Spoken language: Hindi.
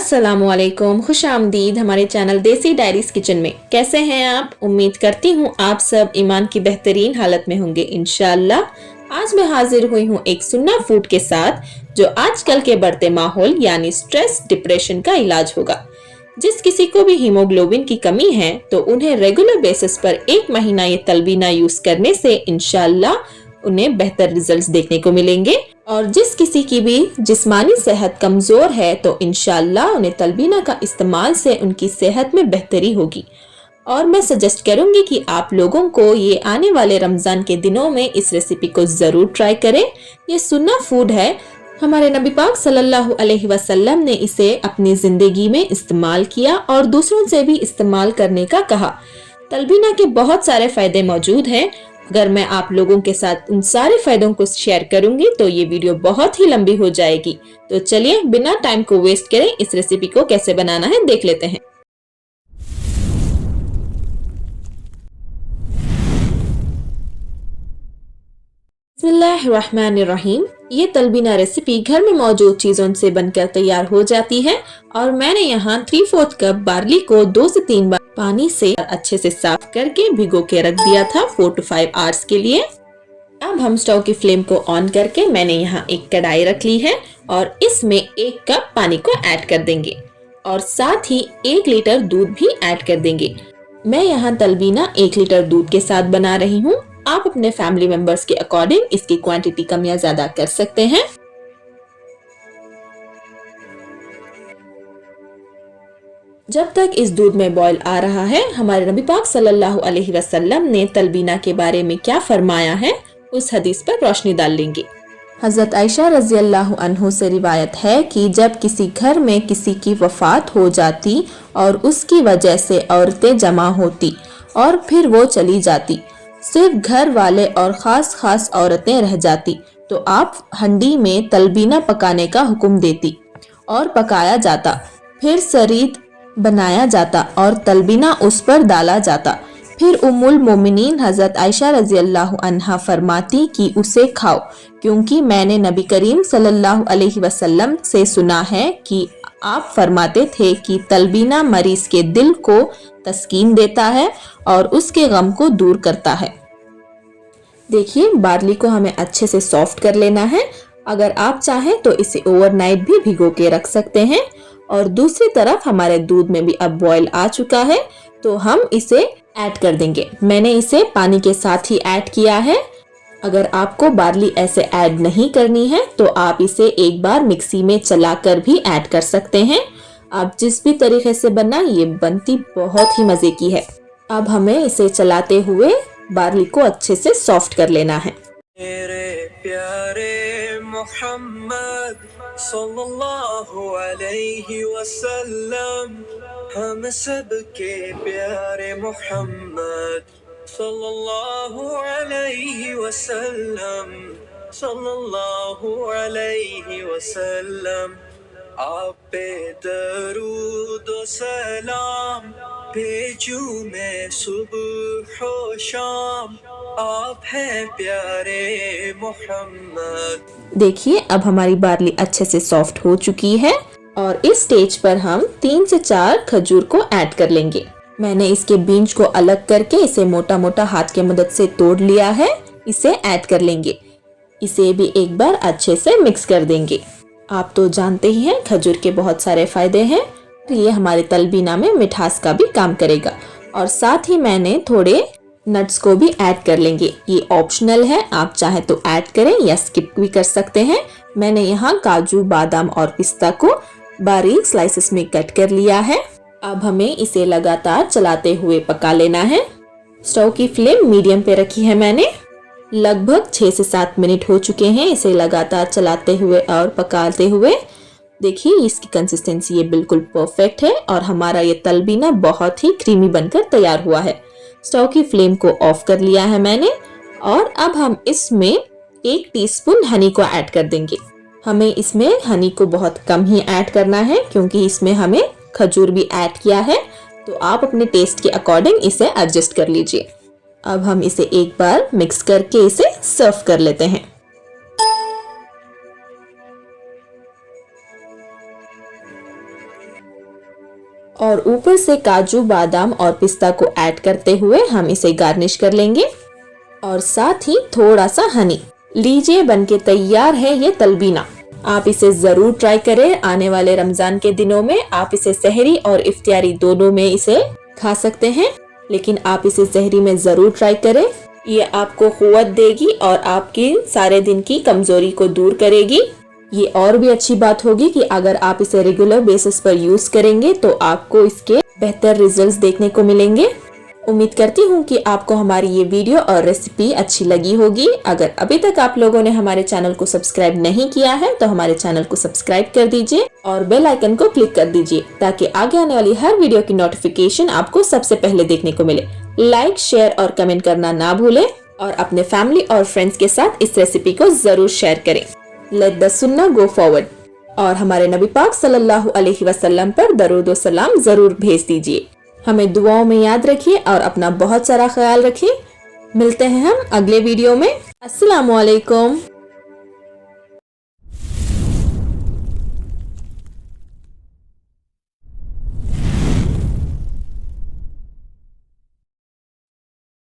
अस्सलामुअलैकुम, खुश आमदीद हमारे चैनल देसी डायरीज किचन में। कैसे हैं आप? उम्मीद करती हूँ आप सब ईमान की बेहतरीन हालत में होंगे इंशाअल्लाह। आज मैं हाजिर हुई हूँ एक सुन्ना फूड के साथ जो आजकल के बढ़ते माहौल यानी स्ट्रेस डिप्रेशन का इलाज होगा। जिस किसी को भी हीमोग्लोबिन की कमी है तो उन्हें रेगुलर बेसिस पर 1 महीना ये तलबीना यूज करने से इंशाअल्लाह उन्हें बेहतर रिजल्ट्स देखने को मिलेंगे। और जिस किसी की भी जिस्मानी सेहत कमजोर है तो इंशाअल्लाह उन्हें तलबीना का इस्तेमाल से उनकी सेहत में बेहतरी होगी। और मैं सजेस्ट करूंगी कि आप लोगों को ये आने वाले रमजान के दिनों में इस रेसिपी को जरूर ट्राई करें। ये सुन्ना फूड है, हमारे नबी पाक सल्लल्लाहु अलैहि वसल्लम ने इसे अपनी जिंदगी में इस्तेमाल किया और दूसरों से भी इस्तेमाल करने का कहा। तलबीना के बहुत सारे फायदे मौजूद हैं। अगर मैं आप लोगों के साथ उन सारे फायदों को शेयर करूंगी तो ये वीडियो बहुत ही लंबी हो जाएगी। तो चलिए बिना टाइम को वेस्ट करें इस रेसिपी को कैसे बनाना है देख लेते हैं। बिस्मिल्लाहिर्रहमानिर्रहीम। ये तलबीना रेसिपी घर में मौजूद चीजों से बनकर तैयार हो जाती है। और मैंने यहाँ 3/4 कप बार्ली को 2 से 3 बार पानी से अच्छे से साफ करके भिगो के रख दिया था 4 to 5 आवर्स के लिए। अब हम स्टोव की फ्लेम को ऑन करके मैंने यहाँ एक कढ़ाई रख ली है और इसमें 1 कप पानी को ऐड कर देंगे और साथ ही 1 लीटर दूध भी ऐड कर देंगे। मैं यहाँ तलबीना 1 लीटर दूध के साथ बना रही हूँ। आप अपने फैमिली मेंबर्स के अकॉर्डिंग इसकी क्वांटिटी कम या ज्यादा कर सकते हैं। जब तक इस दूध में बॉईल आ रहा है, हमारे नबी पाक सल्लल्लाहु अलैहि वसल्लम ने तलबीना के बारे में क्या फरमाया है उस हदीस पर रोशनी डाल लेंगे। हजरत आयशा रज़ियल्लाहु अन्हु से रिवायत है कि जब किसी घर में किसी की वफात हो जाती और उसकी वजह से औरतें जमा होती और फिर वो चली जाती, सिर्फ घर वाले और खास औरतें रह जाती, तो आप हंडी में तलबीना पकाने का हुक्म देती और पकाया जाता। फिर सरीद बनाया जाता और तलबीना उस पर डाला जाता। फिर उम्मुल मोमिनीन हजरत आयशा रज़ियल्लाहु अन्हा फरमाती कि उसे खाओ, क्योंकि मैंने नबी करीम सल्लल्लाहु अलैहि वसल्लम से सुना है कि आप फरमाते थे कि तलबीना मरीज के दिल को तस्कीन देता है और उसके गम को दूर करता है। देखिए, बार्ली को हमें अच्छे से सॉफ्ट कर लेना है। अगर आप चाहें तो इसे ओवरनाइट भी भिगो के रख सकते हैं। और दूसरी तरफ हमारे दूध में भी अब बॉईल आ चुका है तो हम इसे ऐड कर देंगे। मैंने इसे पानी के साथ ही ऐड किया है। अगर आपको बार्ली ऐसे ऐड नहीं करनी है तो आप इसे एक बार मिक्सी में चलाकर भी ऐड कर सकते हैं। आप जिस भी तरीके से बना, ये बनती बहुत ही मजे की है। अब हमें इसे चलाते हुए बार्ली को अच्छे से सॉफ्ट कर लेना है। मेरे प्यारे मोहम्मद सल्लल्लाहु अलैहि वसल्लम, हम सब के प्यारे मोहम्मद सल्लल्लाहु अलैहि वसल्लम, सल्लल्लाहु अलैहि वसल्लम। आप पे दरूद व सलाम भेजूं मैं सुबह हो शाम, आप है प्यारे मोहम्मद। देखिए, अब हमारी बार्ली अच्छे से सॉफ्ट हो चुकी है और इस स्टेज पर हम 3 से 4 खजूर को ऐड कर लेंगे। मैंने इसके बीज को अलग करके इसे मोटा मोटा हाथ की मदद से तोड़ लिया है। इसे ऐड कर लेंगे। इसे भी एक बार अच्छे से मिक्स कर देंगे। आप तो जानते ही हैं खजूर के बहुत सारे फायदे हैं। ये हमारे तलबीना में मिठास का भी काम करेगा। और साथ ही मैंने थोड़े नट्स को भी ऐड कर लेंगे। ये ऑप्शनल है, आप चाहे तो ऐड करें या स्किप भी कर सकते हैं। मैंने यहाँ काजू, बादाम और पिस्ता को बारीक स्लाइसेस में कट कर लिया है। अब हमें इसे लगातार चलाते हुए पका लेना है। स्टोव की फ्लेम मीडियम पे रखी है मैंने। लगभग 6 से 7 मिनट हो चुके हैं इसे लगातार चलाते हुए और पकाते हुए। देखिए, इसकी कंसिस्टेंसी ये बिल्कुल परफेक्ट है और हमारा ये तलबीना बहुत ही क्रीमी बनकर तैयार हुआ है। स्टोव की फ्लेम को ऑफ कर लिया है मैंने और अब हम इसमें 1 टीस्पून हनी को ऐड कर देंगे। हमें इसमें हनी को बहुत कम ही ऐड करना है क्योंकि इसमें हमें खजूर भी ऐड किया है, तो आप अपने टेस्ट के अकॉर्डिंग इसे एडजस्ट कर लीजिए। अब हम इसे एक बार मिक्स करके इसे सर्व कर लेते हैं। और ऊपर से काजू, बादाम और पिस्ता को ऐड करते हुए हम इसे गार्निश कर लेंगे और साथ ही थोड़ा सा हनी। लीजिए, बनके तैयार है ये तलबीना। आप इसे जरूर ट्राई करें। आने वाले रमजान के दिनों में आप इसे सहरी और इफ्तियारी दोनों में इसे खा सकते हैं, लेकिन आप इसे सहरी में जरूर ट्राई करें। ये आपको कुव्वत देगी और आपकी सारे दिन की कमजोरी को दूर करेगी। ये और भी अच्छी बात होगी कि अगर आप इसे रेगुलर बेसिस पर यूज करेंगे तो आपको इसके बेहतर रिजल्ट्स देखने को मिलेंगे। उम्मीद करती हूँ कि आपको हमारी ये वीडियो और रेसिपी अच्छी लगी होगी। अगर अभी तक आप लोगों ने हमारे चैनल को सब्सक्राइब नहीं किया है तो हमारे चैनल को सब्सक्राइब कर दीजिए और बेल आइकन को क्लिक कर दीजिए ताकि आगे आने वाली हर वीडियो की नोटिफिकेशन आपको सबसे पहले देखने को मिले। लाइक, शेयर और कमेंट करना ना भूलें और अपने फैमिली और फ्रेंड्स के साथ इस रेसिपी को जरूर शेयर करें। लेट द सुन्ना गो फॉरवर्ड और हमारे नबी पाक सल्लल्लाहु अलैहि वसल्लम पर दरूद व सलाम जरूर भेज दीजिए। हमें दुआओं में याद रखिए और अपना बहुत सारा ख्याल रखिए। मिलते हैं हम अगले वीडियो में। अस्सलामु अलैकुम।